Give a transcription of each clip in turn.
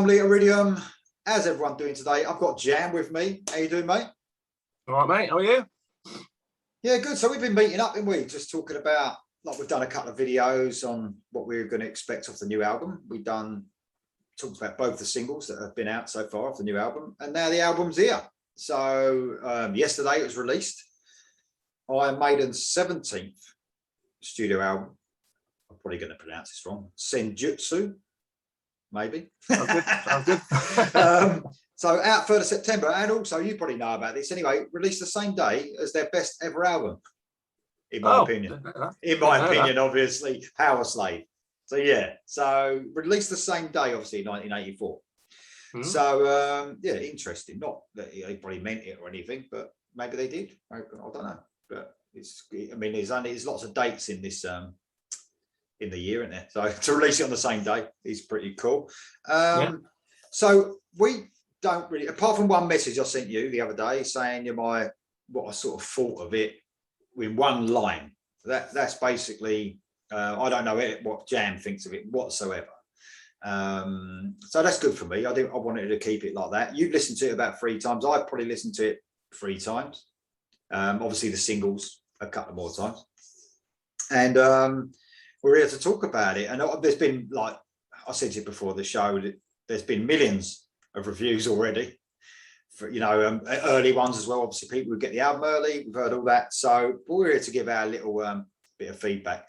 Family Iridium. How's everyone doing today? I've got Jam with me. How you doing, mate? All right, mate. How are you? Yeah, good. So we've been meeting up, haven't we? Just talking about, like, we've done a couple of videos on what we're going to expect off the new album. We've talked about both the singles that have been out so far of the new album, and now the album's here. So yesterday it was released. Iron Maiden's 17th studio album. I'm probably going to pronounce this wrong. Senjutsu, maybe. Sounds good. So out 3rd of September, and also you probably know about this anyway, released the same day as their best ever album, in my opinion. In my opinion, obviously, Power Slave. So yeah, so released the same day, obviously, 1984. So yeah, interesting. Not that they probably meant it or anything, but maybe they did. I don't know. But there's lots of dates in this in the year, isn't there? So to release it on the same day is pretty cool. So we don't really, apart from one message I sent you the other day saying what I sort of thought of it in one line. That's basically I don't know what Jam thinks of it whatsoever. So that's good for me. I wanted to keep it like that. You've listened to it about 3 times. I've probably listened to it 3 times. Obviously the singles a couple more times. And we're here to talk about it. And there's been, like I said to you before the show, there's been millions of reviews already. For, early ones as well. Obviously, people would get the album early. We've heard all that. So we're here to give our little bit of feedback.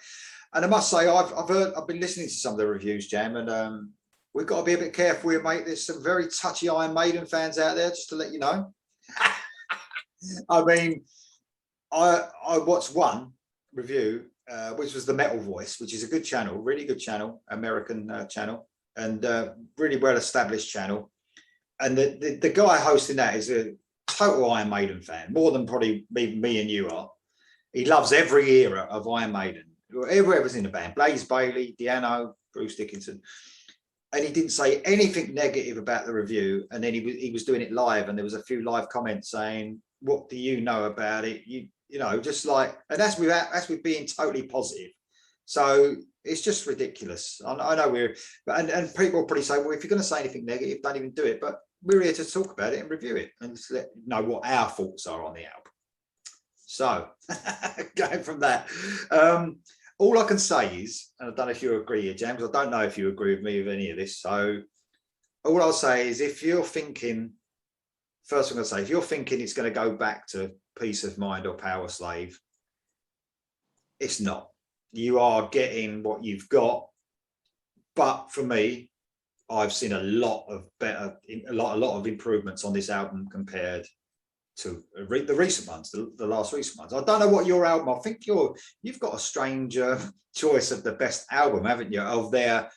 And I must say, I've been listening to some of the reviews, Jam, and we've got to be a bit careful here, mate. There's some very touchy Iron Maiden fans out there, just to let you know. I mean, I watched one review, which was the Metal Voice, which is a good channel, really good channel, American channel, and really well-established channel. And the guy hosting that is a total Iron Maiden fan, more than probably me and you are. He loves every era of Iron Maiden, whoever's in the band, Blaze Bayley, Di'Anno, Bruce Dickinson. And he didn't say anything negative about the review. And then he was doing it live, and there was a few live comments saying, "What do you know about it?" Just like, and that's with being totally positive. So it's just ridiculous. I know and people will probably say, well, if you're going to say anything negative, don't even do it. But we're here to talk about it and review it and just let you know what our thoughts are on the album. So going from that, all I can say is, and I don't know if you agree here, James, I don't know if you agree with me with any of this. So all I'll say is, if you're thinking it's going to go back to Peace of Mind or Power Slave, it's not. You are getting what you've got. But for me, I've seen a lot of improvements on this album compared to the recent ones, the last recent ones. I don't know what your album. I think you've got a strange choice of the best album, haven't you? Of their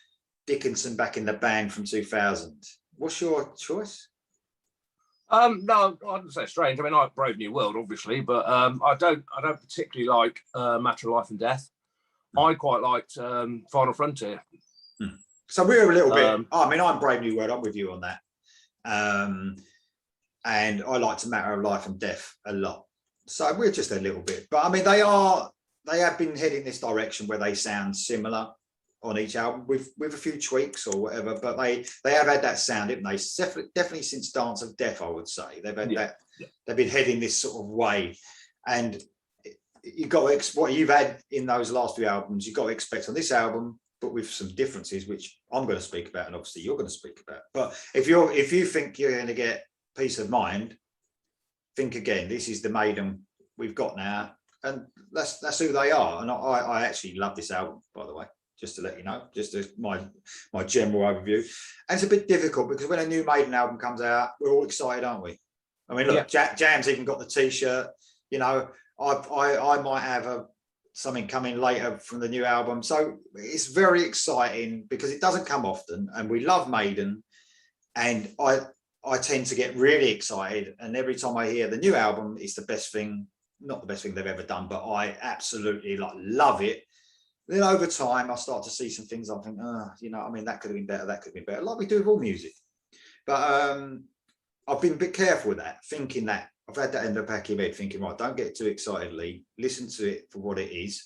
Dickinson Back in the Band from 2000. What's your choice? No, I wouldn't say strange. I mean, I like Brave New World, obviously, but I don't particularly like Matter of Life and Death. I quite liked Final Frontier. So we're a little bit. I'm Brave New World. I'm with you on that. And I liked Matter of Life and Death a lot. So we're just a little bit. But I mean, they have been heading this direction where they sound similar on each album with a few tweaks or whatever. But they have had that sound, haven't they? Definitely since Dance of Death, I would say. They've had that. Yeah. They've been heading this sort of way. And you got to what you've had in those last few albums, you've got to expect on this album, but with some differences, which I'm going to speak about, and obviously you're going to speak about. But if you think you're going to get Peace of Mind, think again. This is the Maiden we've got now, and that's who they are. And I actually love this album, by the way, just to let you know, just as my general overview. And it's a bit difficult because when a new Maiden album comes out, we're all excited, aren't we? I mean, look, Jam's even got the T-shirt. I might have something coming later from the new album. So it's very exciting because it doesn't come often, and we love Maiden. And I tend to get really excited. And every time I hear the new album, it's the best thing, not the best thing they've ever done, but I absolutely love it. Then over time, I start to see some things I think, that could have been better, that could have been better, like we do with all music. But I've been a bit careful with that, thinking that I've had that in the back of my head, thinking, right, don't get too excited, Lee. Listen to it for what it is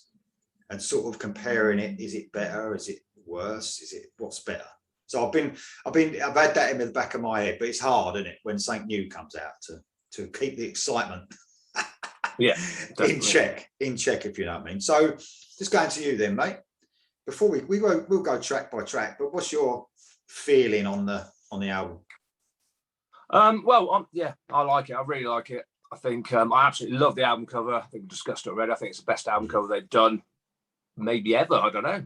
and sort of comparing it. Is it better? Is it worse? Is it what's better? So I've had that in the back of my head, but it's hard, isn't it, when something new comes out to keep the excitement in check, if you know what I mean. So just going to you then, mate. Before we'll go track by track, but what's your feeling on the album? Yeah, I like it. I really like it. I think I absolutely love the album cover. I think we discussed it already. I think it's the best album cover they've done, maybe ever. I don't know.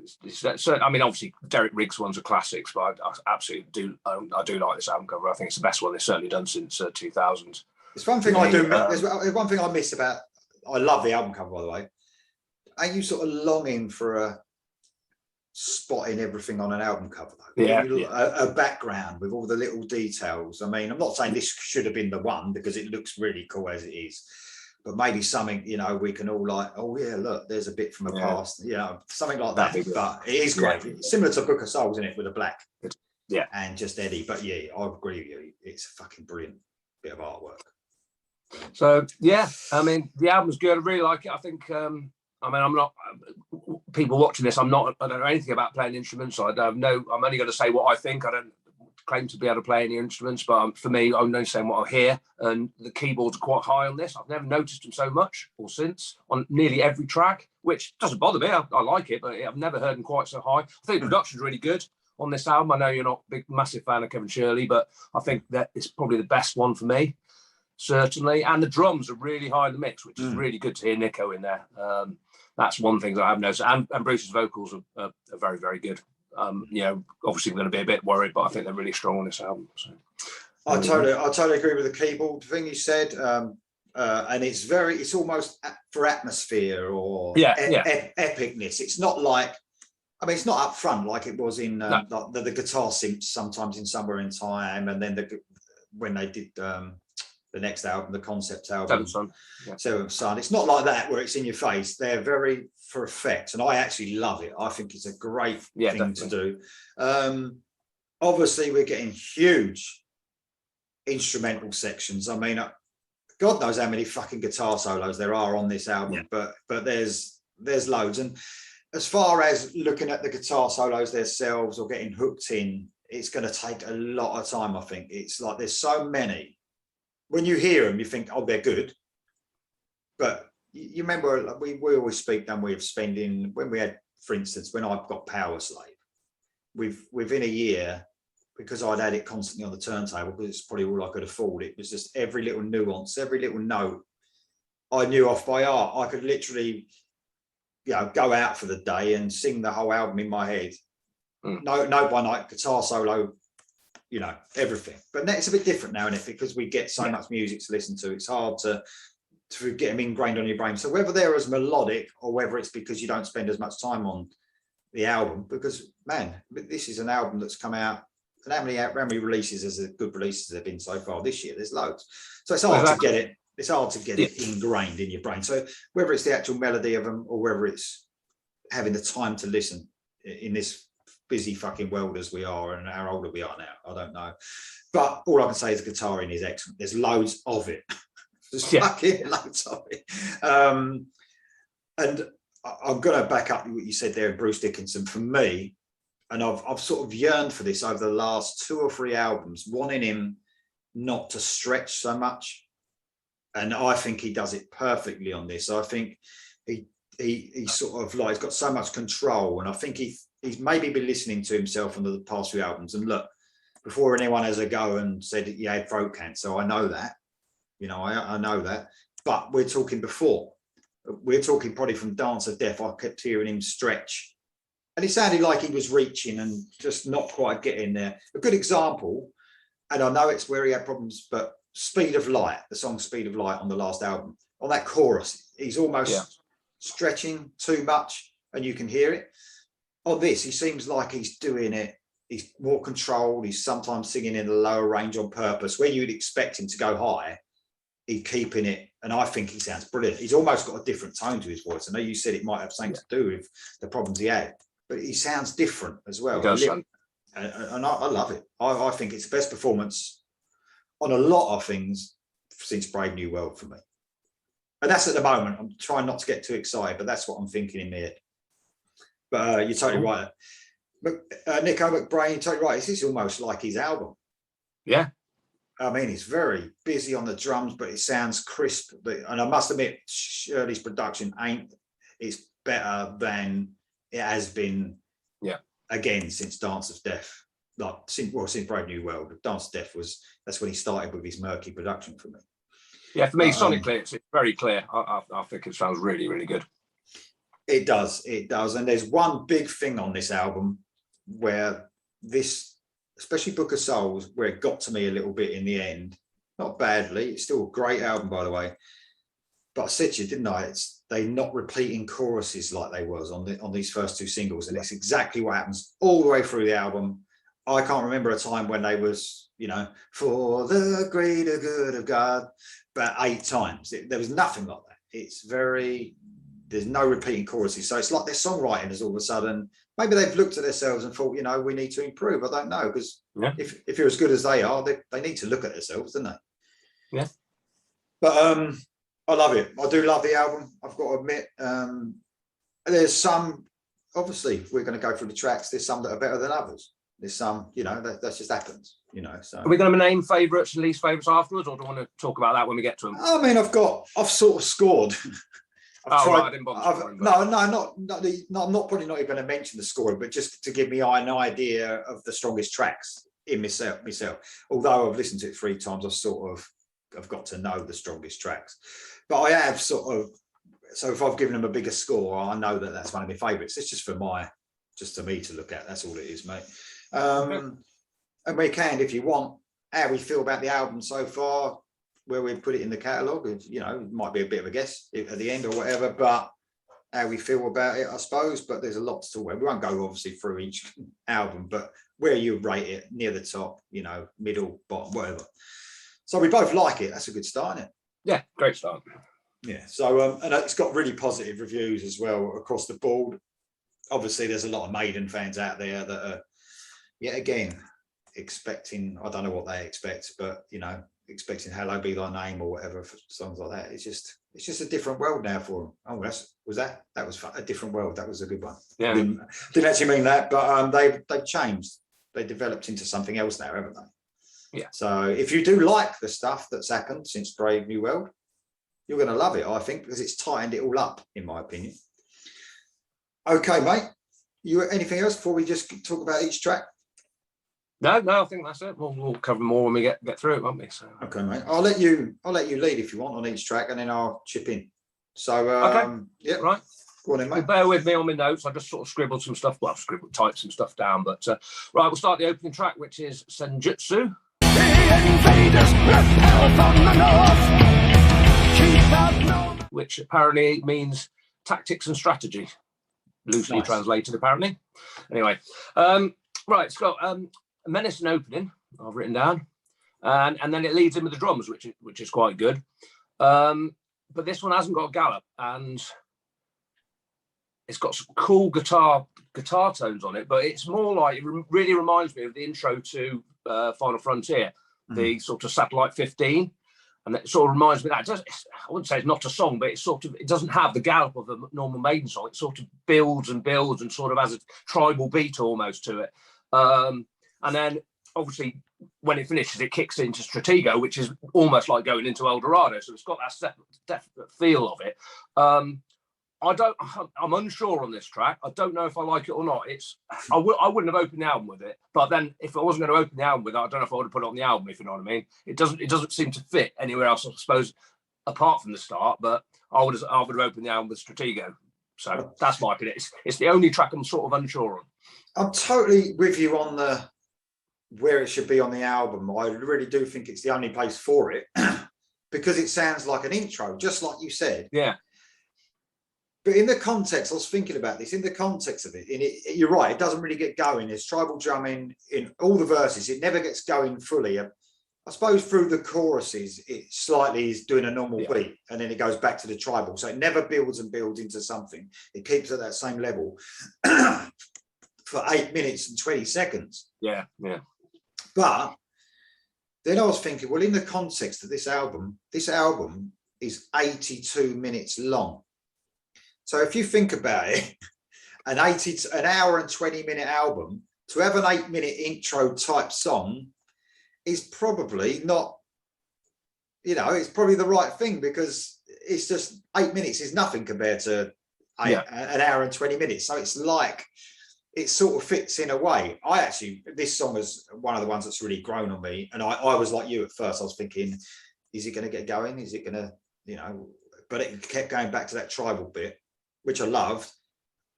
I mean, obviously Derek Riggs ones are classics, but I absolutely do. I do like this album cover. I think it's the best one they've certainly done since 2000. There's one thing I do. There's one thing I miss about. I love the album cover, by the way. Are you sort of longing for a spotting everything on an album cover, though? A background with all the little details. I mean, I'm not saying this should have been the one because it looks really cool as it is, but maybe something, we can all like, oh yeah, look, there's a bit from the past, something like that. But it is great. It's similar to Book of Souls, isn't it, with a black and just Eddie. But yeah, I agree with you. It's a fucking brilliant bit of artwork. So yeah, I mean, the album's good. I really like it. I think I'm not people watching this. I don't know anything about playing instruments. I'm only going to say what I think. I don't claim to be able to play any instruments, but for me, I'm only saying what I hear. And the keyboards are quite high on this. I've never noticed them so much or since on nearly every track, which doesn't bother me. I like it, but I've never heard them quite so high. I think the production's really good on this album. I know you're not a big, massive fan of Kevin Shirley, but I think that it's probably the best one for me. Certainly, and the drums are really high in the mix, which is really good to hear Nico in there. That's one thing that I've noticed, and Bruce's vocals are very, very good. Obviously we're going to be a bit worried, but I think they're really strong on this album. So I totally agree with the keyboard thing you said, and it's almost for atmosphere or epicness. It's not like, I mean, it's not up front like it was in the guitar synths sometimes in Somewhere in Time, and then when they did the next album, the concept album, Seventh Son. It's not like that where it's in your face. They're very for effect, and I actually love it. I think it's a great thing to do. Obviously, we're getting huge instrumental sections. I mean, God knows how many fucking guitar solos there are on this album, but there's loads. And as far as looking at the guitar solos themselves or getting hooked in, it's going to take a lot of time. I think it's like there's so many. When you hear them, you think, oh, they're good. But you remember, we always speak, don't we, of spending, when we had, for instance, when I've got Power Slave, within a year, because I'd had it constantly on the turntable, because it's probably all I could afford, it was just every little nuance, every little note I knew off by heart. I could literally, go out for the day and sing the whole album in my head. Note by night, guitar solo, everything. But it's a bit different now, isn't it? Because we get so much music to listen to, it's hard to get them ingrained on your brain. So whether they're as melodic or whether it's because you don't spend as much time on the album, because man, this is an album that's come out, and how many releases as good releases there have been so far this year? There's loads. So it's hard to get it. It's hard to get it ingrained in your brain. So whether it's the actual melody of them or whether it's having the time to listen in this busy fucking world as we are and how older we are now, I don't know. But all I can say is the guitaring is excellent. There's loads of it. There's fucking loads of it. And I'm going to back up what you said there, Bruce Dickinson. For me, and I've sort of yearned for this over the last 2 or 3 albums, wanting him not to stretch so much. And I think he does it perfectly on this. I think he sort of like, he's got so much control, and I think he's maybe been listening to himself on the past few albums. And look, before anyone has a go and said he had throat cancer, I know that, I know that. But we're talking before. We're talking probably from Dance of Death. I kept hearing him stretch, and it sounded like he was reaching and just not quite getting there. A good example, and I know it's where he had problems, but Speed of Light, the song Speed of Light on the last album, on that chorus, he's almost stretching too much, and you can hear it. On this, he seems like he's doing it. He's more controlled. He's sometimes singing in a lower range on purpose. Where you'd expect him to go high, he's keeping it. And I think he sounds brilliant. He's almost got a different tone to his voice. I know you said it might have something to do with the problems he had, but he sounds different as well. And I love it. I think it's the best performance on a lot of things since Brave New World for me. And that's at the moment. I'm trying not to get too excited, but that's what I'm thinking in my head. But you're totally right. Nico McBrain, totally right. This is almost like his album. Yeah. I mean, it's very busy on the drums, but it sounds crisp. And I must admit, Shirley's production it's better than it has been. Yeah. Again, since Dance of Death, since Brave New World. Dance of Death that's when he started with his murky production for me. Yeah, for me, sonically, it's very clear. I think it sounds really, really good. It does, and there's one big thing on this album where especially Book of Souls, where it got to me a little bit in the end. Not badly, it's still a great album, by the way. But I said to you, didn't I? They're not repeating choruses like they was on these first two singles, and it's exactly what happens all the way through the album. I can't remember a time when they was, for the greater good of God, but 8 times. There was nothing like that. There's no repeating choruses. So it's like their songwriting is all of a sudden, maybe they've looked at themselves and thought, we need to improve. I don't know, because if you're as good as they are, they need to look at themselves, don't they? Yeah. But I love it. I do love the album, I've got to admit. There's some, obviously, we're going to go through the tracks. There's some that are better than others. There's some, that just happens, So are we going to name favourites and least favourites afterwards, or do you want to talk about that when we get to them? I mean, I've sort of scored. Right, I didn't bother scoring, no, I'm not probably not even going to mention the scoring, but just to give me an idea of the strongest tracks in myself. Although I've listened to it 3 times, I've got to know the strongest tracks. But I have so if I've given them a bigger score, I know that that's one of my favourites. It's just to me to look at. That's all it is, mate. And we can, if you want, how we feel about the album so far, where we put it in the catalogue. It might be a bit of a guess at the end or whatever, but how we feel about it, I suppose. But there's a lot to talk about. We won't go obviously through each album, but where you rate it, near the top, middle, bottom, whatever. So we both like it. That's a good start, isn't it? Yeah, great start. Yeah. So and it's got really positive reviews as well across the board. Obviously, there's a lot of Maiden fans out there that are, yet again, expecting, I don't know what they expect, but expecting "Hallowed Be Thy Name" or whatever for songs like that. It's just a different world now for them. Oh, that was fun. A different world. That was a good one. Yeah. Didn't actually mean that, but they've changed. They developed into something else now, haven't they? Yeah. So if you do like the stuff that's happened since Brave New World, you're going to love it, I think, because it's tightened it all up, in my opinion. Okay, mate. Anything else before we just talk about each track? No, I think that's it. We'll cover more when we get through it, won't we? So okay, mate. I'll let you lead if you want on each track, and then I'll chip in. So okay, yeah, right. Go on then, mate. Well, bear with me on my notes. I just sort of scribbled some stuff. Well, typed some stuff down. But right, we'll start the opening track, which is Senjutsu. Which apparently means tactics and strategy, loosely translated, apparently. Anyway, right, it's got a menacing opening, I've written down, and then it leads in with the drums, which is quite good. But this one hasn't got a gallop, and it's got some cool guitar tones on it, but it's more like, it really reminds me of the intro to Final Frontier, the sort of Satellite 15. And it sort of reminds me of that. I wouldn't say it's not a song, but it doesn't have the gallop of a normal Maiden song. It sort of builds and builds and sort of has a tribal beat almost to it. And then obviously when it finishes, it kicks into Stratego, which is almost like going into El Dorado. So it's got that definite feel of it. I'm unsure on this track. I don't know if I like it or not. I wouldn't have opened the album with it, but then if I wasn't going to open the album with it, I don't know if I would have put it on the album, if you know what I mean. It doesn't seem to fit anywhere else, I suppose, apart from the start, but I would have opened the album with Stratego. So that's my opinion. It's the only track I'm sort of unsure on. I'm totally with you on where it should be on the album. I really do think it's the only place for it because it sounds like an intro, just like you said. Yeah. But in the context, I was thinking about this, in the context of it, you're right, it doesn't really get going. There's tribal drumming in all the verses. It never gets going fully. I suppose through the choruses, it slightly is doing a normal beat, and then it goes back to the tribal. So it never builds and builds into something. It keeps at that same level for 8 minutes and 20 seconds. Yeah. But then I was thinking, well, in the context of this album is 82 minutes long. So if you think about it, an hour and 20-minute album, to have an 8-minute intro type song is probably not, it's probably the right thing, because it's just 8 minutes is nothing compared to an hour and 20 minutes. So it's like, it sort of fits in a way. This song is one of the ones that's really grown on me. And I was like you at first. I was thinking, is it going to get going? Is it going to, but it kept going back to that tribal bit, which I loved.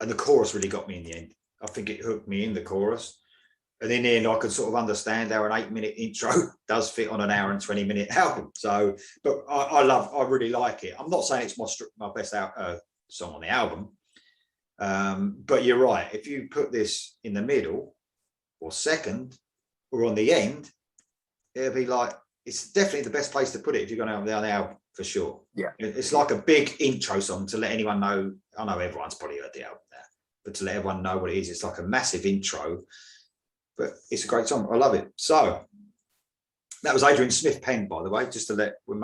And the chorus really got me in the end. I think it hooked me in the chorus. And in the end, I could sort of understand how an 8-minute intro does fit on an hour and 20-minute album. So, but I really like it. I'm not saying it's my best song on the album. But you're right. If you put this in the middle or second or on the end, it'll be like, it's definitely the best place to put it if you're going to have it on the album, for sure. Yeah. It's like a big intro song to let anyone know. I know everyone's probably heard the album now, but to let everyone know what it is, it's like a massive intro. But it's a great song. I love it. So that was Adrian Smith penned, by the way, just to let, I've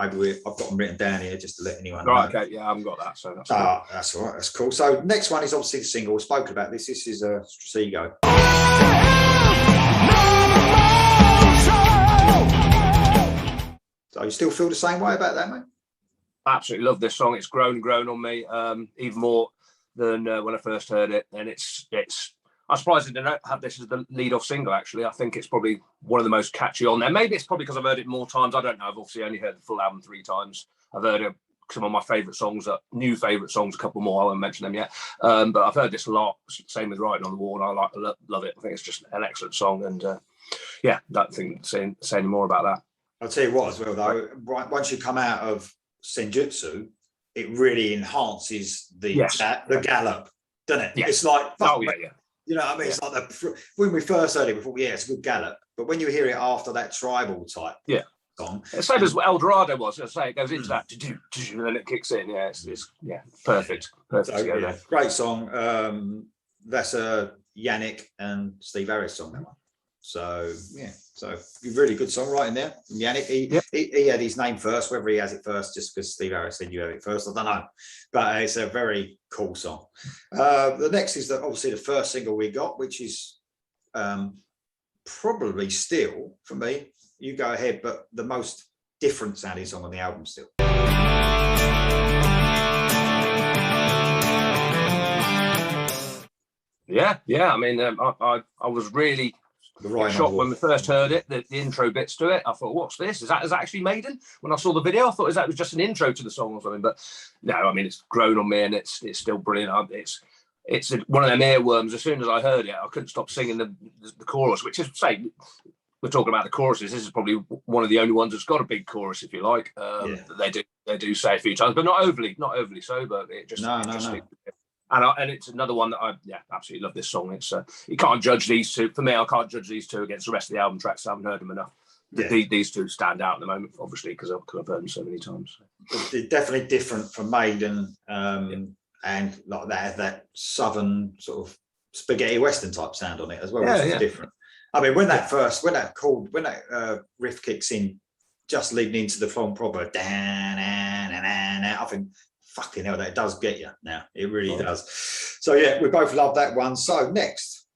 got them written down here just to let anyone know. Right, okay, yeah, I haven't got that, so that's cool. That's all right, that's cool. So next one is obviously the single. We've spoken about this. This is Stratego. So you still feel the same way about that, mate? Absolutely love this song. It's grown on me even more than when I first heard it. And it's I'm surprised they don't have this as the lead-off single, actually. I think it's probably one of the most catchy on there. Maybe it's probably because I've heard it more times. I don't know. I've obviously only heard the full album 3 times. I've heard some of my favourite songs, new favourite songs, a couple more. I won't mention them yet. But I've heard this a lot. Same with Writing on the Wall. And I love it. I think it's just an excellent song. And don't think say any more about that. I'll tell you what as well, though. Once you come out of Senjutsu, it really enhances the gallop, doesn't it? Yeah. It's like, yeah. You know what I mean? It's like when we first heard it, we thought, it's a good gallop. But when you hear it after that tribal type song. It's same as what El Dorado was. I say it goes into that, and then it kicks in. Yeah, it's perfect. Perfect. Great song. That's a Yannick and Steve Harris song, that one. So, really good songwriting there. Yannick, he had his name first, whether he has it first just because Steve Harris said you have it first, I don't know. But it's a very cool song. The next is obviously the first single we got, which is probably still, for me, you go ahead, but the most different sounding song on the album still. Yeah. I mean, I was really shocked when we first heard it, the intro bits to it. I thought, what's this? Is that actually Maiden? When I saw the video, I thought it was just an intro to the song or something. But no, I mean, it's grown on me and it's still brilliant. It's one of them earworms. As soon as I heard it, I couldn't stop singing the chorus, which is, say, we're talking about the choruses. This is probably one of the only ones that's got a big chorus, if you like. They do say a few times, but not overly so. But it just no. And it's another one that I absolutely love. This song. It's you can't judge these two. For me, I can't judge these two against the rest of the album tracks. I haven't heard them enough. Yeah. These two stand out at the moment, obviously, because I've heard them so many times. They're definitely different from Maiden, and like that southern sort of spaghetti western type sound on it as well, which is different. I mean, when that riff kicks in, just leading into the full proper, I think, fucking hell, that does get you now. It really does. So yeah, we both love that one. So next,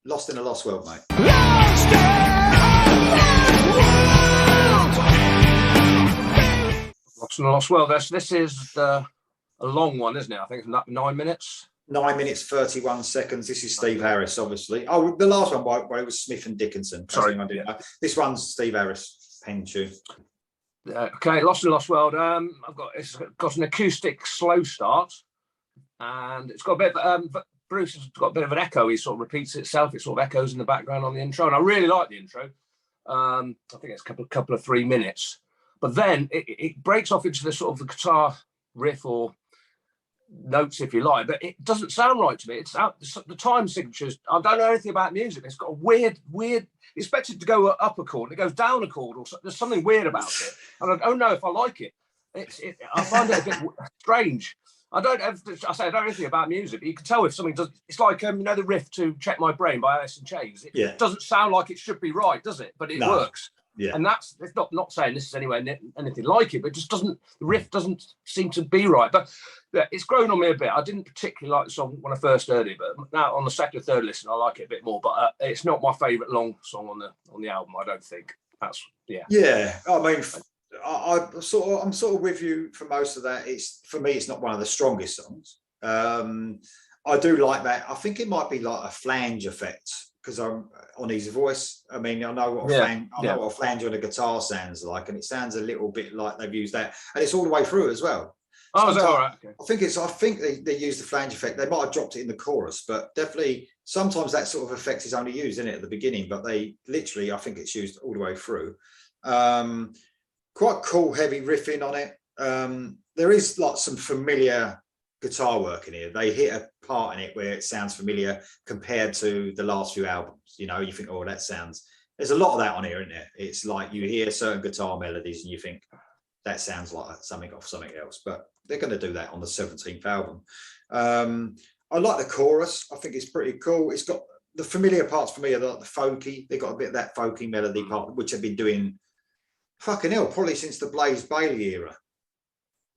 Lost in a Lost World, mate. Lost in a Lost World. This is a long one, isn't it? I think it's 9 minutes. 9 minutes 31 seconds. This is Steve Harris, obviously. Oh, the last one where it was Smith and Dickinson. Sorry, this one's Steve Harris pen tune. Okay, Lost in a Lost World. It's got an acoustic slow start, and it's got a bit of Bruce has got a bit of an echo. He sort of repeats itself. It sort of echoes in the background on the intro, and I really like the intro. I think it's a couple of 3 minutes, but then it breaks off into the sort of the guitar riff or notes, if you like, but it doesn't sound right to me. It's out the time signatures. I don't know anything about music. It's got a weird. Expect it to go up a chord, and it goes down a chord, or there's something weird about it, and I don't know if I like it. I find it a bit strange. I don't know anything about music, but you can tell if something does. It's like the riff to "Check My Brain" by Alice in Chains. It doesn't sound like it should be right, does it? But it works. Yeah. And it's not saying this is anywhere anything like it, but the riff doesn't seem to be right. But yeah, it's grown on me a bit. I didn't particularly like the song when I first heard it, but now on the second or third listen, I like it a bit more. But it's not my favourite long song on the album, I don't think. Yeah. I mean, I'm sort of with you for most of that. For me, it's not one of the strongest songs. I do like that. I think it might be like a flange effect because I'm on his voice. I mean, I know what a flange on a guitar sounds like, and it sounds a little bit like they've used that, and it's all the way through as well. Oh, is that all right? Okay. I think they used the flange effect. They might have dropped it in the chorus, but definitely sometimes that sort of effect is only used in it at the beginning, but they literally, I think it's used all the way through. Quite cool, heavy riffing on it. There is like some familiar guitar work in here. They hit a part in it where it sounds familiar compared to the last few albums. You know, you think, oh, there's a lot of that on here, isn't there? It's like you hear certain guitar melodies and you think that sounds like something off something else, but they're going to do that on the 17th album. I like the chorus. I think it's pretty cool. It's got the familiar parts for me are like the folky. They got a bit of that folky melody part, which I've been doing fucking hell, probably since the Blaze Bayley era.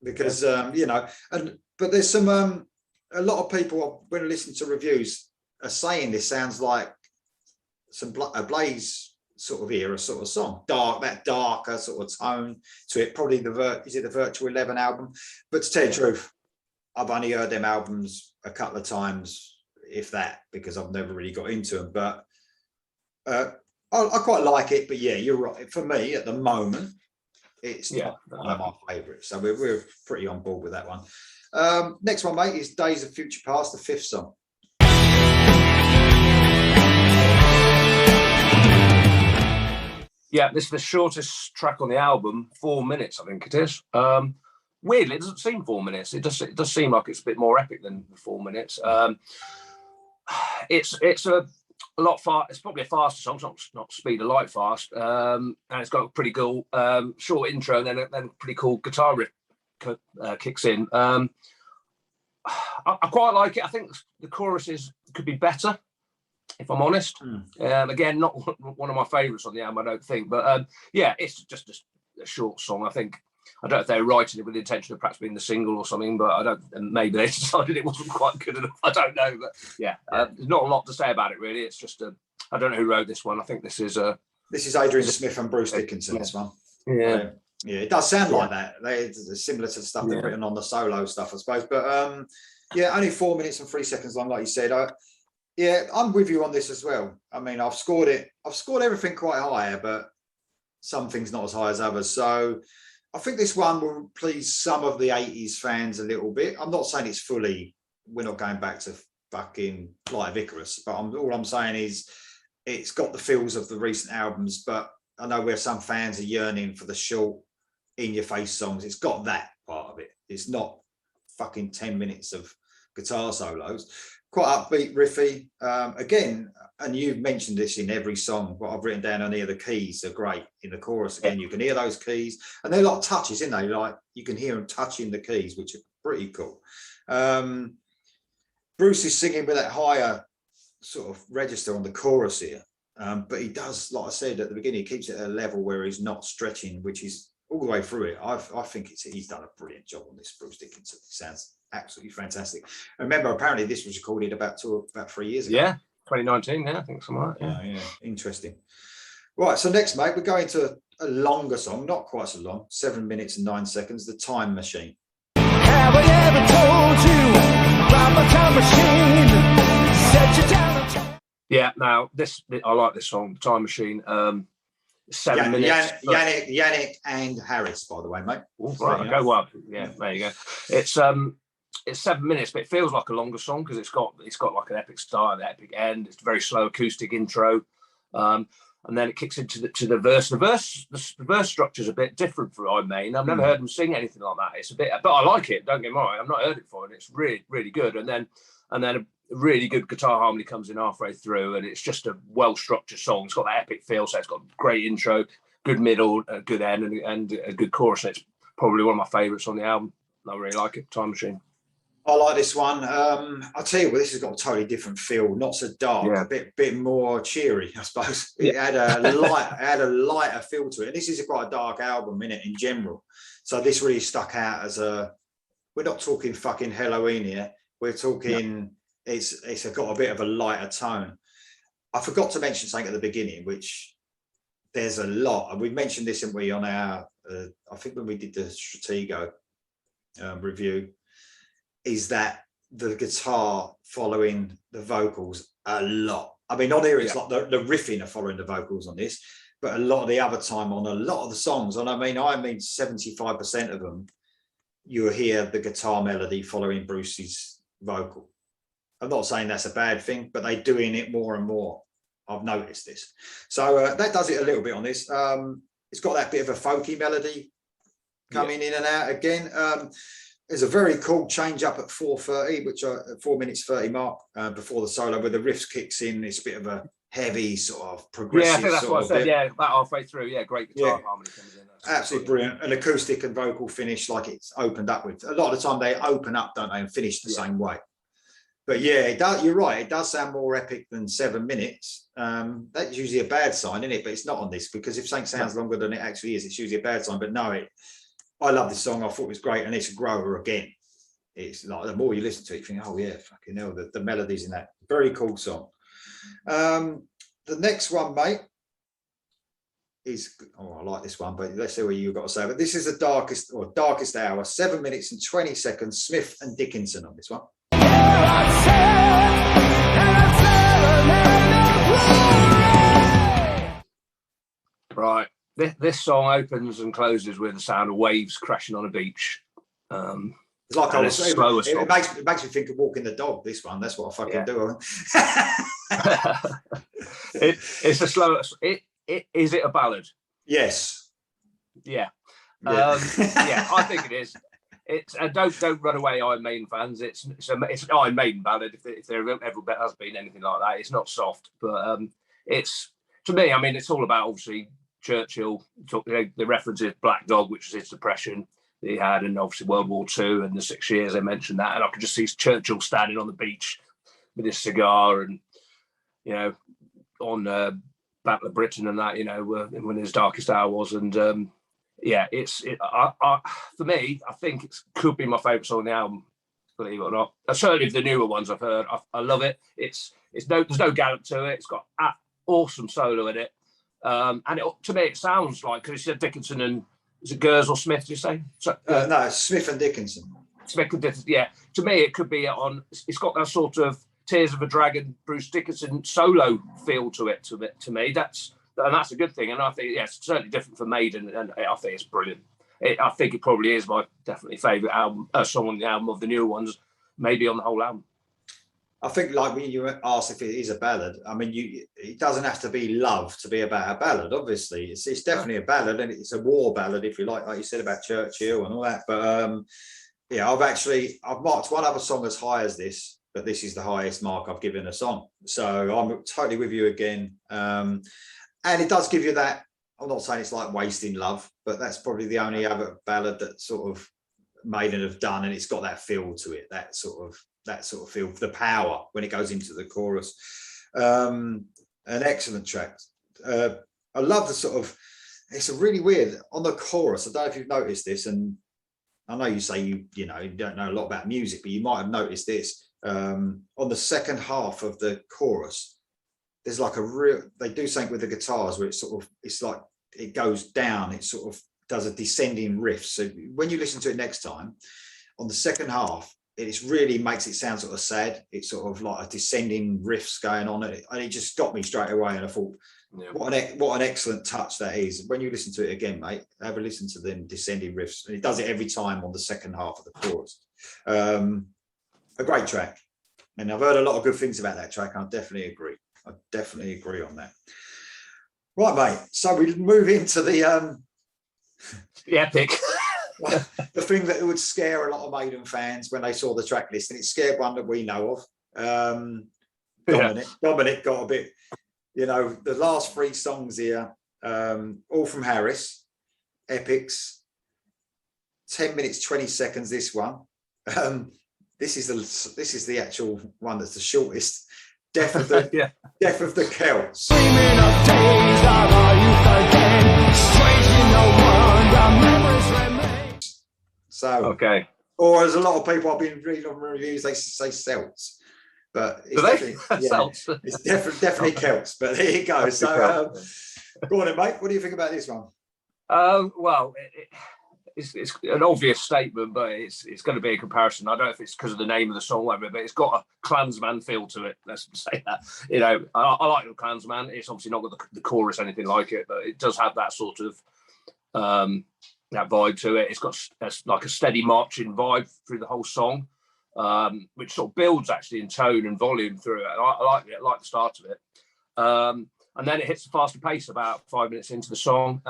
Because but there's some a lot of people when I listen to reviews are saying this sounds like a Blaze sort of era sort of song, darker sort of tone to it. Probably the Virtual 11 album, but to tell you the truth, I've only heard them albums a couple of times, if that, because I've never really got into them. But I quite like it. But yeah, you're right. For me, at the moment, it's not one of my favourites. So we're pretty on board with that one. Next one, mate, is Days of Future Past, the 5th song. Yeah, this is the shortest track on the album, 4 minutes, I think it is. Weirdly, it doesn't seem 4 minutes. It does seem like it's a bit more epic than 4 minutes. It's a lot fast. It's probably a faster song. It's not speed of light fast, and it's got a pretty cool short intro, and then a pretty cool guitar riff kicks in. I quite like it. I think the chorus could be better, if I'm honest. Again, not one of my favourites on the album, I don't think. But it's just a short song. I don't know if they're writing it with the intention of perhaps being the single or something, but maybe they decided it wasn't quite good enough. I don't know, but there's not a lot to say about it really. It's just I don't know who wrote this one. I think this is Adrian Smith and Bruce Dickinson. This one, yeah, it does sound like that. It's similar to the stuff they've written on the solo stuff, I suppose. But only 4 minutes and 3 seconds long, like you said. I'm with you on this as well. I mean, I've scored everything quite higher, but some things not as high as others. So I think this one will please some of the 80s fans a little bit. I'm not saying it's fully, we're not going back to fucking Flight of Icarus, but all I'm saying is it's got the feels of the recent albums, but I know where some fans are yearning for the short, in-your-face songs. It's got that part of it. It's not fucking 10 minutes of guitar solos. Quite upbeat, riffy. Again, and you've mentioned this in every song, what I've written down on here, the keys are great. In the chorus, again, you can hear those keys. And they're like touches, aren't they? Like, you can hear them touching the keys, which are pretty cool. Bruce is singing with that higher sort of register on the chorus here. But he does, like I said at the beginning, he keeps it at a level where he's not stretching, which is all the way through it. I think he's done a brilliant job on this, Bruce Dickinson. It sounds absolutely fantastic. I remember, apparently this was recorded about 3 years ago. Yeah, 2019, I think something like that. Yeah, interesting. Right, so next, mate, we're going to a longer song, not quite so long, 7 minutes and 9 seconds, The Time Machine. Have I ever told you about my time machine? Set you down. Yeah, now I like this song, The Time Machine. 7 minutes. Yannick and Harris, by the way, mate. Right, okay, well, yeah, there you go. It's 7 minutes, but it feels like a longer song because it's got like an epic start, an epic end. It's a very slow acoustic intro, and then it kicks into the verse. The verse structure is a bit different for Iron Maiden. I've never heard them sing anything like that. It's a bit, but I like it. Don't get me wrong. I've not heard it before, and it's really, really good. And then a really good guitar harmony comes in halfway through, and it's just a well-structured song. It's got that epic feel, so it's got a great intro, good middle, a good end, and a good chorus. And it's probably one of my favourites on the album. I really like it, Time Machine. I like this one. I'll tell you what, this has got a totally different feel, not so dark, a bit more cheery, I suppose. It had a lighter feel to it. And this is quite a dark album, innit, in general. So this really stuck out as we're not talking fucking Halloween here. We're talking, it's got a bit of a lighter tone. I forgot to mention something at the beginning, which there's a lot. And we mentioned this, didn't we, on our, I think when we did the Stratego review, is that the guitar following the vocals a lot. I mean, on here, it's like the riffing are following the vocals on this, but a lot of the other time on a lot of the songs, and I mean 75% of them, you'll hear the guitar melody following Bruce's vocal. I'm not saying that's a bad thing, but they're doing it more and more. I've noticed this. So that does it a little bit on this. It's got that bit of a folky melody coming in and out again. There's a very cool change up at 4:30, which at 4 minutes 30 mark before the solo, where the riff kicks in. It's a bit of a heavy sort of progressive. Yeah, I think that's what I said. Yeah, about halfway through. Yeah, great guitar harmony comes in. Absolutely brilliant. An acoustic and vocal finish like it's opened up with. A lot of the time they open up, don't they, and finish the same way. But yeah, it does. You're right. It does sound more epic than 7 minutes. That's usually a bad sign, isn't it? But it's not on this, because if something sounds longer than it actually is, it's usually a bad sign. But no, I love this song. I thought it was great, and it's a grower again. It's like the more you listen to it, you think, oh yeah, fucking hell, the melodies in that. Very cool song. The next one, mate, is, I like this one, but let's see what you've got to say. But this is the darkest hour, 7 minutes and 20 seconds. Smith and Dickinson on this one. Right. This song opens and closes with the sound of waves crashing on a beach. It's like it makes me think of walking the dog. This one, that's what I fucking do. It's a slow. Is it a ballad? Yes. Yeah. I think it is. It's don't run away, Iron Maiden fans. It's an Iron Maiden ballad. If there ever has been anything like that, it's not soft, but it's, to me, I mean, it's all about, obviously, Churchill. The reference is Black Dog, which was his depression that he had, and obviously World War II and the 6 years. They mentioned that, and I could just see Churchill standing on the beach with his cigar, and on Battle of Britain and that, when his darkest hour was, and for me, I think it could be my favourite song on the album, believe it or not. Certainly the newer ones I've heard, I love it. There's no gallop to it. It's got awesome solo in it, and to me it sounds like, because you said Dickinson and, is it Gers or Smith? Did you say? No, it's Smith and Dickinson. Smith and Dickinson. Yeah, to me it could be on. It's got that sort of Tears of a Dragon, Bruce Dickinson solo feel to it. To me, that's a good thing, and I think it's certainly different from Maiden, and I think it's brilliant. I think it probably is my definitely favourite album, song on the album of the newer ones, maybe on the whole album. I think, like when you asked if it is a ballad, I mean, it doesn't have to be love to be about a ballad. Obviously, it's definitely a ballad, and it's a war ballad, if you like you said about Churchill and all that. But I've marked one other song as high as this, but this is the highest mark I've given a song. So I'm totally with you again. And it does give you that. I'm not saying it's like Wasting Love, but that's probably the only other ballad that sort of Maiden have done, and it's got that feel to it, that sort of feel, the power when it goes into the chorus. An excellent track. I love the sort of, it's a really weird on the chorus. I don't know if you've noticed this, and I know you say you don't know a lot about music, but you might have noticed this. On the second half of the chorus, there's like they do something with the guitars where it's like it goes down, it sort of does a descending riff. So when you listen to it next time, on the second half, it really makes it sound sort of sad. It's sort of like a descending riffs going on, and it just got me straight away. And I thought, what an excellent touch that is. When you listen to it again, mate, have a listen to them descending riffs, and it does it every time on the second half of the chorus. A great track, and I've heard a lot of good things about that track. I definitely agree on that. Right, mate. So we move into the epic. The thing that would scare a lot of Maiden fans when they saw the track list, and it scared one that we know of. Dominic got a bit, the last 3 songs here, all from Harris, epics, 10 minutes, 20 seconds, this one. This is the actual one that's the shortest. Death of the Yeah. Death of the Celts. So Okay. or as a lot of people I've been reading on reviews, they say Celts, but it's definitely Celts? It's definitely Celts. But there you go. So go on, then, mate. What do you think about this one? Well, it's an obvious statement, but it's going to be a comparison. I don't know if it's because of the name of the song, whatever, but it's got a Klansman feel to it. Let's say that. You know, I like the Klansman. It's obviously not got the chorus or anything like it, but it does have that sort of that vibe to it. It's got like a steady marching vibe through the whole song, which sort of builds actually in tone and volume through it. And I like it. I like the start of it. And then it hits a faster pace about 5 minutes into the song.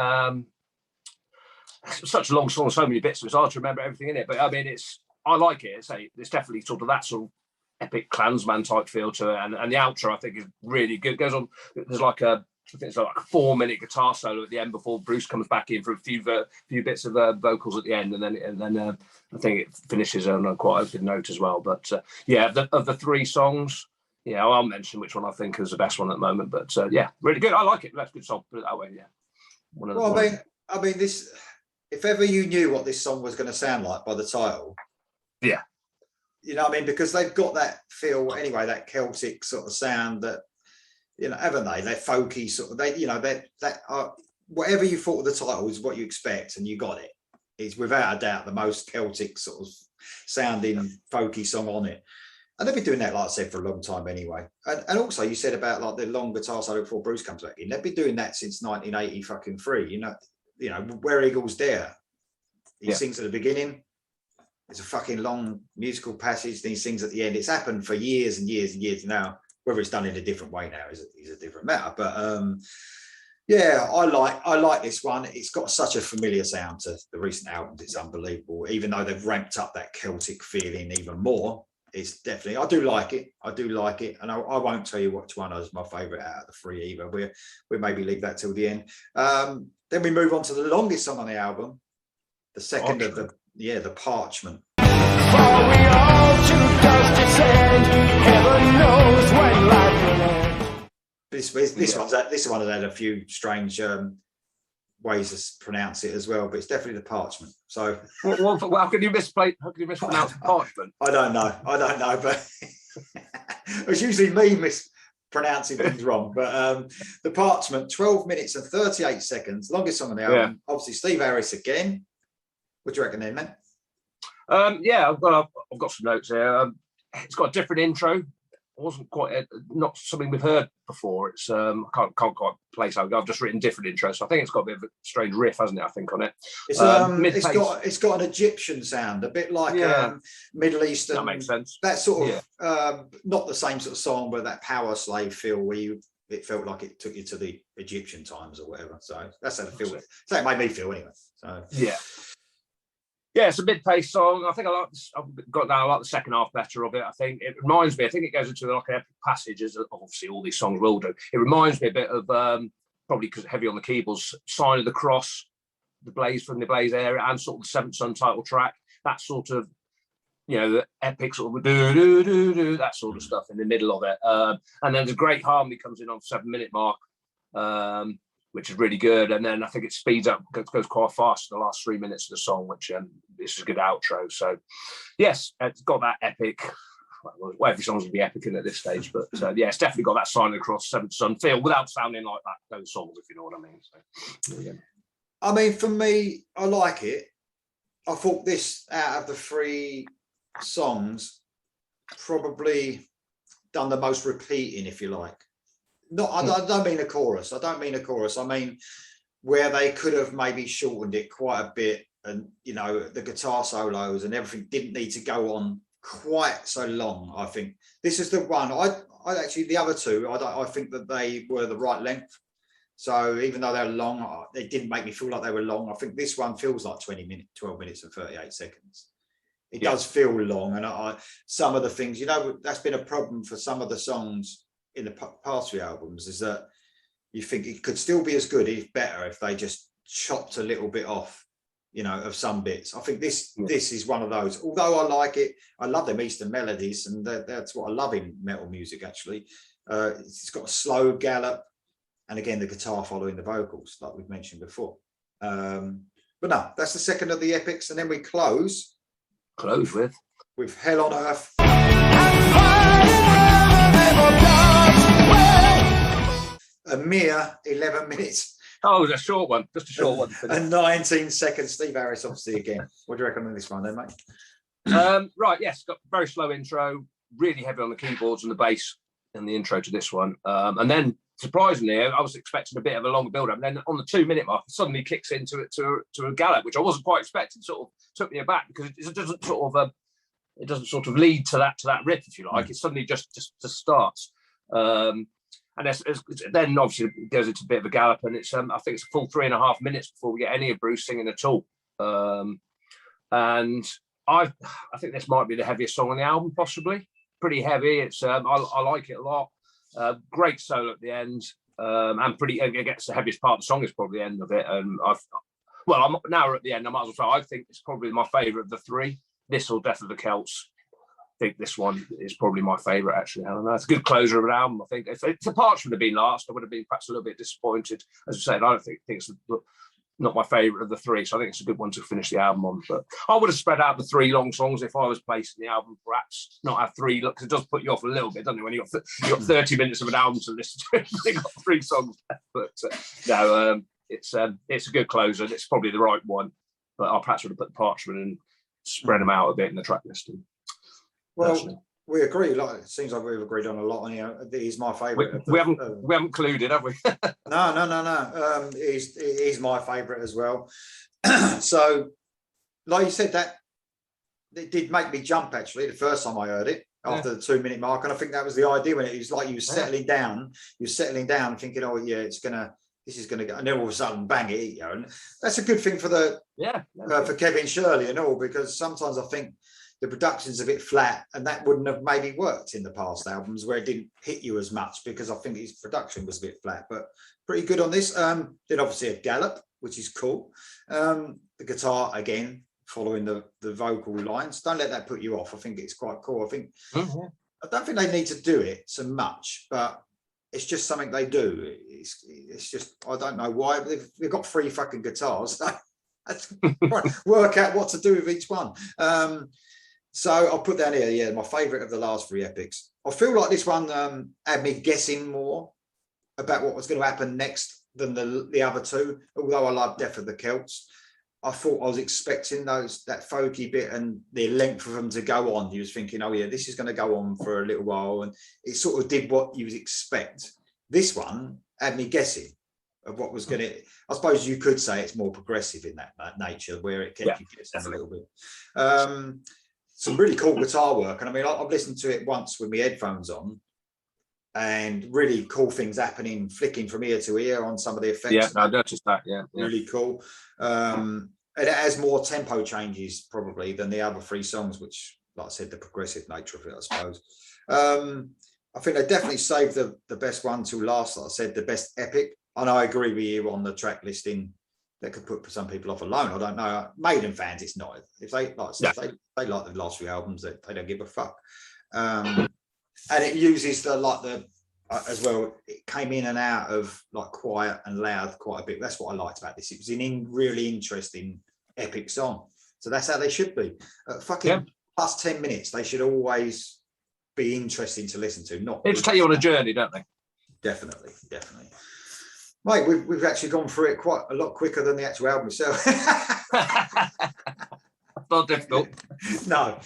It's such a long song, so many bits, so it's hard to remember everything in it. But I mean, I like it. It's definitely sort of that sort of epic Klansman type feel to it. And the outro, I think, is really good. It goes on. There's like I think it's like a 4-minute guitar solo at the end before Bruce comes back in for a few bits of vocals at the end, and then I think it finishes on quite a good note as well. But yeah, of the 3 songs, yeah, I'll mention which one I think is the best one at the moment. But yeah, really good. I like it. That's a good song. Put it that way. Yeah. Well, I mean, this. If ever you knew what this song was going to sound like by the title, yeah, you know what I mean, because they've got that feel anyway, that Celtic sort of sound that, you know, haven't they? They're folky sort of. That whatever you thought of the title is what you expect, and you got it. It's without a doubt the most Celtic sort of sounding folky song on it. And they've been doing that, like I said, for a long time anyway. And also, you said about like the long guitar solo before Bruce comes back in. They've been doing that since 1983. You know, Where Eagles Dare. He sings at the beginning. It's a fucking long musical passage. Then he sings at the end. It's happened for years and years and years now. Whether it's done in a different way now is a different matter. But yeah, I like this one. It's got such a familiar sound to the recent albums. It's unbelievable. Even though they've ramped up that Celtic feeling even more, it's definitely, I do like it. And I won't tell you which one is my favourite out of the 3 either. We'll maybe leave that till the end. Then we move on to the longest song on the album, the second of the Parchment. This one has had a few strange ways to pronounce it as well, but it's definitely the Parchment. So, well, how can you mispronounce Parchment? I don't know, but it's usually me mispronouncing things wrong. But the Parchment, 12 minutes and 38 seconds, longest song on the album. Yeah. Obviously, Steve Harris again. What do you reckon, then, man? Yeah, I've got some notes here. It's got a different intro. It wasn't quite not something we've heard before. It's I can't quite place how I've just written different intros. So I think it's got a bit of a strange riff, hasn't it? I think on it. It's got an Egyptian sound, a bit like Middle Eastern. That makes sense. That sort of not the same sort of song, but that power slave feel where it felt like it took you to the Egyptian times or whatever. So that's how it feels. So it made me feel anyway. So yeah, it's a mid-paced song. I think I like this. I like the second half better of it. I think it reminds me. I think it goes into like an epic passage, as obviously all these songs will do. It reminds me a bit of probably because heavy on the keyboards, Sign of the Cross, the Blaze from the Blaze area, and sort of the Seventh Son title track. That sort of, the epic sort of do that sort of stuff in the middle of it. And then the great harmony comes in on the 7-minute mark. Which is really good, and then I think it speeds up, goes quite fast in the last 3 minutes of the song, which this is a good outro. So, yes, it's got that epic. Well, every song's gonna be epic at this stage, but it's definitely got that Sign of the Cross, Seventh Son feel without sounding like those songs, if you know what I mean. So, I mean, for me, I like it. I thought this out of the 3 songs probably done the most repeating, if you like. I don't mean a chorus. I mean where they could have maybe shortened it quite a bit, and the guitar solos and everything didn't need to go on quite so long. I think this is the one. I actually, the other 2, I think that they were the right length. So even though they're long, they didn't make me feel like they were long. I think this one feels like 12 minutes and 38 seconds. It does feel long, and some of the things, that's been a problem for some of the songs in the past 3 albums, is that you think it could still be as good, if better, if they just chopped a little bit off you know, of some bits. I think this is one of those. Although I like it, I love them Eastern melodies, and that's what I love in metal music. Actually, it's got a slow gallop, and again the guitar following the vocals, like we've mentioned before. But no, that's the second of the epics, and then we close with Hell on Earth. A mere 11 minutes. Oh, a short one, just a short one. And 19 seconds. Steve Harris, obviously, again. What do you reckon on this one then, mate? Right, yes, got a very slow intro, really heavy on the keyboards and the bass in the intro to this one. And then, surprisingly, I was expecting a bit of a longer build-up. And then on the 2-minute mark, it suddenly kicks into a gallop, which I wasn't quite expecting. Sort of took me aback because it doesn't sort of lead to that riff, if you like. It suddenly just starts. And then obviously it goes into a bit of a gallop, and it's I think it's a full 3.5 minutes before we get any of Bruce singing at all. And I think this might be the heaviest song on the album, possibly. Pretty heavy. It's I like it a lot. Great solo at the end, and I guess the heaviest part of the song is probably the end of it. And now we're at the end. I might as well say I think it's probably my favourite of the three. This or Death of the Celts. I think this one is probably my favourite, actually. I don't know. It's a good closure of an album, I think. If the Parchment had been last, I would have been perhaps a little bit disappointed. As I said, I don't think it's not my favourite of the three, so I think it's a good one to finish the album on. But I would have spread out the 3 long songs if I was placing the album, perhaps not have 3, because it does put you off a little bit, doesn't it, when you've got 30 minutes of an album to listen to. You've got 3 songs left. But no, it's a good closer. It's probably the right one, but I perhaps would have put the Parchment and spread them out a bit in the track listing. Well, we agree. Like, it seems like we've agreed on a lot. And he's my favourite. We haven't colluded, have we? No. He's my favourite as well. So, like you said, that it did make me jump. Actually, the first time I heard it after the 2-minute mark, and I think that was the idea when it was like you were settling down. You're settling down, thinking, "Oh yeah, this is gonna go," and then all of a sudden, bang it, you know. And that's a good thing for for Kevin Shirley and all, because sometimes I think the production's a bit flat, and that wouldn't have maybe worked in the past albums where it didn't hit you as much, because I think his production was a bit flat, but pretty good on this. Then obviously a gallop, which is cool. The guitar, again, following the vocal lines. Don't let that put you off. I think it's quite cool. I don't think they need to do it so much, but it's just something they do. It's just, I don't know why. They've got 3 fucking guitars. Work out what to do with each one. So I'll put down here, my favourite of the last 3 epics. I feel like this one had me guessing more about what was going to happen next than the other 2. Although I love Death of the Celts, I thought I was expecting that folky bit and the length of them to go on. You was thinking, oh yeah, this is going to go on for a little while, and it sort of did what you would expect. This one had me guessing of what was going to. I suppose you could say it's more progressive in that nature, where it kept you guessing a little bit. Some really cool guitar work, and I mean, I've listened to it once with my headphones on, and really cool things happening, flicking from ear to ear on some of the effects. Yeah, I noticed that. Yeah, really cool. And it has more tempo changes probably than the other 3 songs, which, like I said, the progressive nature of it, I suppose. I think they definitely saved the best one to last. Like I said, the best epic, and I agree with you on the track listing. That could put some people off alone. I don't know. Maiden fans, it's not. If they like, if they like the last 3 albums, they don't give a fuck. And it uses as well. It came in and out of like quiet and loud quite a bit. That's what I liked about this. It was an really interesting epic song. So that's how they should be. Plus 10 minutes, they should always be interesting to listen to. Not. They just take you on a journey, don't they? Definitely. Mate, we've actually gone through it quite a lot quicker than the actual album itself. Not difficult. No.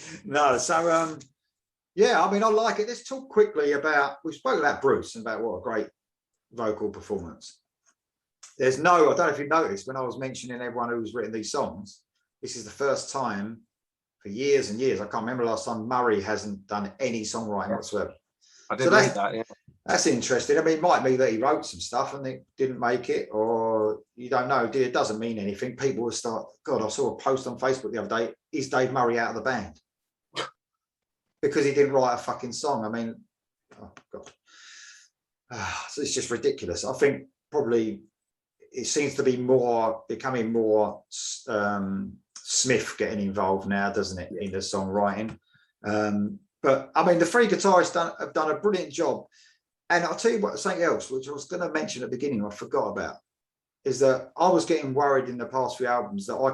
So, I mean, I like it. Let's talk quickly about, we spoke about Bruce and about what a great vocal performance. I don't know if you noticed, when I was mentioning everyone who's written these songs, this is the first time for years and years, I can't remember last time Murray hasn't done any songwriting whatsoever. I did read that, yeah. That's interesting. I mean, it might be that he wrote some stuff and it didn't make it, or you don't know. It doesn't mean anything. People will start, God, I saw a post on Facebook the other day, is Dave Murray out of the band? Because he didn't write a fucking song. I mean, oh God. So it's just ridiculous. I think probably it seems to be becoming more Smith getting involved now, doesn't it, in the songwriting? But I mean, the three guitarists have done a brilliant job. And I'll tell you what, something else, which I was going to mention at the beginning, I forgot about, is that I was getting worried in the past few albums that I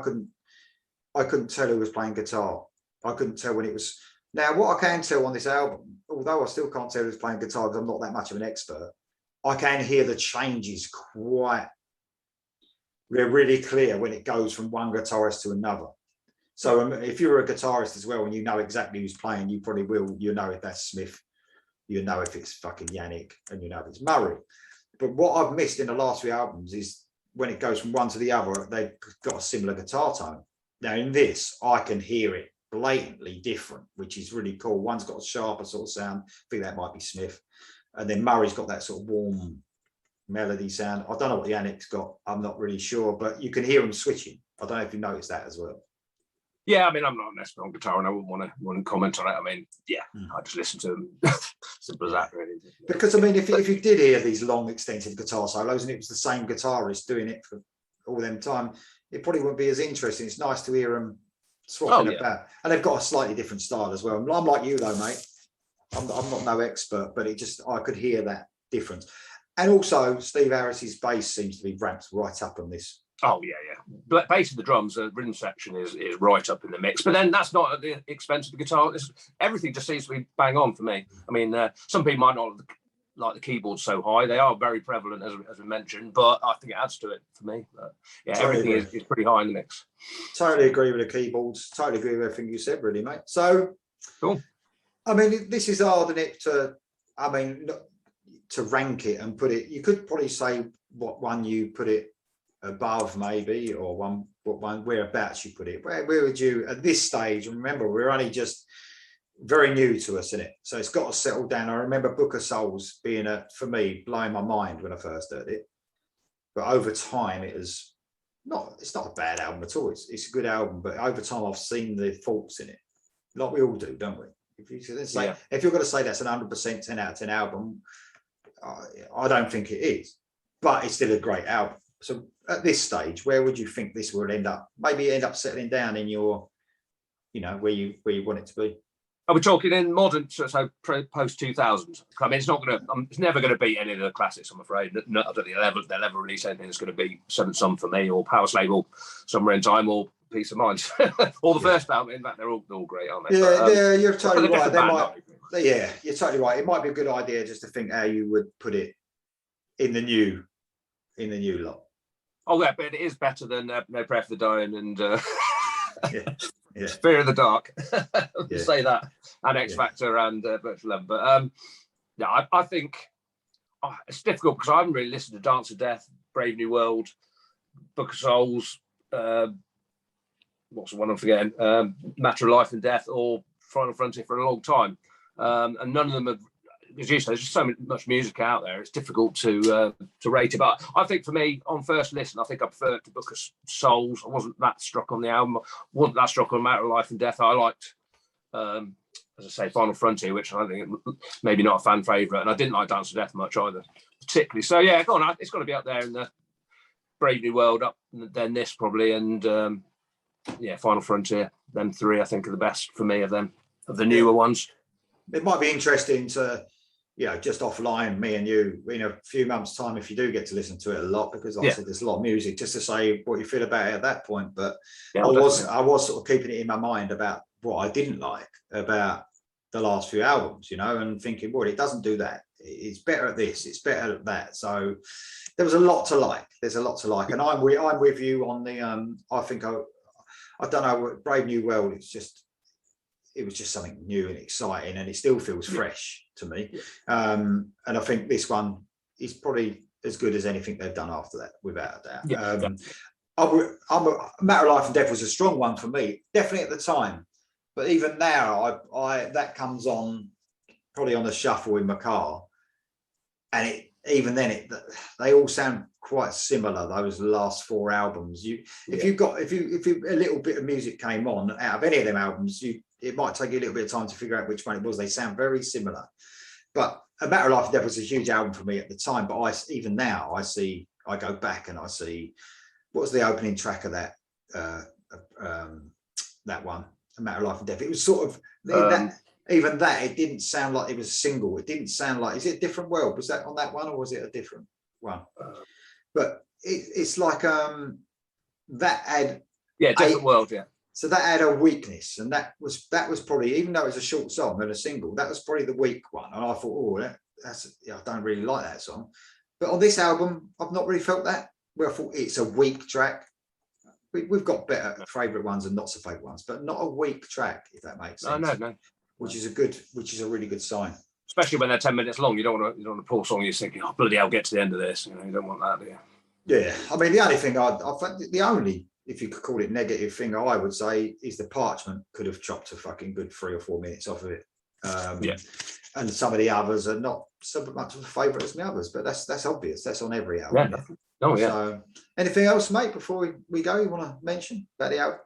couldn't tell who was playing guitar. I couldn't tell when it was. Now, what I can tell on this album, although I still can't tell who's playing guitar because I'm not that much of an expert, I can hear the changes they're really clear when it goes from one guitarist to another. So if you're a guitarist as well and you know exactly who's playing, you probably will, you know if that's Smith, you know if it's fucking Yannick, and you know if it's Murray. But what I've missed in the last few albums is when it goes from one to the other, they've got a similar guitar tone. Now in this, I can hear it blatantly different, which is really cool. One's got a sharper sort of sound. I think that might be Smith. And then Murray's got that sort of warm melody sound. I don't know what Yannick's got. I'm not really sure, but you can hear them switching. I don't know if you noticed that as well. Yeah, I mean, I'm not an expert on guitar, and I wouldn't want to comment on it. I mean, yeah, I just listen to them. Simple as that, really. Because I mean, if you did hear these long, extensive guitar solos, and it was the same guitarist doing it for all them time, it probably wouldn't be as interesting. It's nice to hear them swapping about, and they've got a slightly different style as well. I'm like you though, mate. I'm not no expert, but I could hear that difference. And also, Steve Harris's bass seems to be ramped right up on this. Oh yeah. But bass of the drums, the rhythm section is right up in the mix. But then that's not at the expense of the guitar. Everything just seems to be bang on for me. I mean, some people might not like the keyboards so high. They are very prevalent, as we mentioned, but I think it adds to it for me. But yeah, totally everything is pretty high in the mix. Totally agree with the keyboards. Totally agree with everything you said, really, mate. So, cool. I mean, this is hard, isn't it? To rank it and put it. You could probably say what one you put it above, maybe, or whereabouts you put it. Where would you at this stage? And remember, we're only just very new to us, isn't it? So it's got to settle down. I remember Book of Souls being for me, blowing my mind when I first heard it. But over time, it's not a bad album at all. It's a good album, but over time I've seen the faults in it. Like we all do, don't we? If you're going to say that's an 100% 10 out of 10 album, I don't think it is. But it's still a great album. So at this stage, where would you think this will end up? Maybe end up settling down in your, where you want it to be. Are we talking in modern, so post 2000? I mean, it's never going to beat any of the classics, I'm afraid. Not at the level they'll ever release anything that's going to be Seventh Son for me, or Power Slave, or Somewhere in Time, or Peace of Mind, or the first album. In fact, they're all great, aren't they? Yeah, you're totally right. You're totally right. It might be a good idea just to think how you would put it in the new lot. Oh yeah, but it is better than No Prayer for the Dying and Fear of the Dark. Say that, and X Factor and Virtual Eleven. But I think it's difficult because I haven't really listened to Dance of Death, Brave New World, Book of Souls. What's the one I'm forgetting? Matter of Life and Death or Final Frontier for a long time, and none of them have. As you say, there's just so much music out there. It's difficult to rate it. But I think for me, on first listen, I think I preferred the Book of Souls. I wasn't that struck on the album. I wasn't that struck on Matter of Life and Death. I liked, as I say, Final Frontier, which I think maybe not a fan favourite. And I didn't like Dance of Death much either, particularly. So yeah, go on. It's got to be up there in the Brave New World, up then this probably, and Final Frontier. Them three, I think, are the best for me of them, of the newer ones. It might be interesting to, just offline, me and you, in a few months' time, if you do get to listen to it a lot, because like I said, there's a lot of music, just to say what you feel about it at that point. But I was sort of keeping it in my mind about what I didn't like about the last few albums, and thinking, well, it doesn't do that. It's better at this. It's better at that. So there was a lot to like. There's a lot to like, and I'm with you on the. I think I don't know. Brave New World. It was just something new and exciting, and it still feels fresh to me. And I think this one is probably as good as anything they've done after that, without a doubt. Matter of Life and Death was a strong one for me, definitely at the time. But even now, I that comes on probably on the shuffle in my car, and they all sound quite similar. Those last four albums, if a little bit of music came on out of any of them albums, it might take you a little bit of time to figure out which one it was. They sound very similar. But A Matter of Life and Death was a huge album for me at the time. But even now, I see I go back and I see what was the opening track of that that one, A Matter of Life and Death. It was sort of even that it didn't sound like it was a single. It didn't sound like, is it a different world? Was that on that one or was it a different one? But it's like that had different world, so that had a weakness, and that was probably, even though it was a short song and a single, that was probably the weak one. And I thought, that's I don't really like that song. But on this album, I've not really felt that. Well, I thought it's a weak track. We've got better favourite ones and not so favourite ones, but not a weak track, if that makes sense. No. Which is a really good sign. Especially when they're 10 minutes long, you don't want to pull a song. You're thinking, oh bloody hell, get to the end of this. You don't want that, do you? Yeah, I mean, the only thing the only, if you could call it, negative thing I would say is the Parchment could have chopped a fucking good 3 or 4 minutes off of it. And some of the others are not so much of a favourite as the others, but that's obvious. That's on every album. Yeah. Oh yeah. So, anything else, mate, before we go, you want to mention about the album?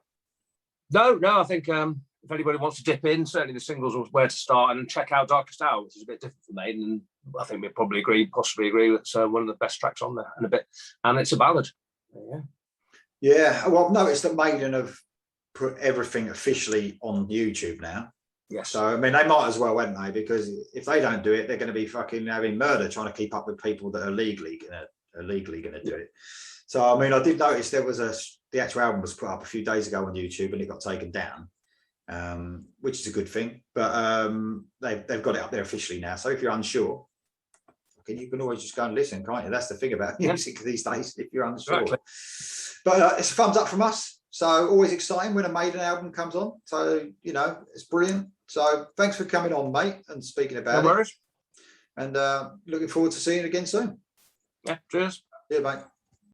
No. I think if anybody wants to dip in, certainly the singles was where to start, and check out Darkest Hour, which is a bit different from Maiden. And I think we'd probably possibly agree, it's one of the best tracks on there, and it's a ballad. Yeah. Well, I've noticed that Maiden have put everything officially on YouTube now. Yes. So I mean, they might as well, haven't they? Because if they don't do it, they're going to be fucking having murder trying to keep up with people that are legally going to do it. So I mean, I did notice there was the actual album was put up a few days ago on YouTube and it got taken down, which is a good thing. But they've got it up there officially now. So if you're unsure, you can always just go and listen, can't you? That's the thing about music these days, if you're unsure. Exactly. But it's a thumbs up from us. So always exciting when a Maiden album comes on. So, it's brilliant. So thanks for coming on, mate, and speaking about it. No worries. And looking forward to seeing you again soon. Yeah, cheers. Yeah, mate.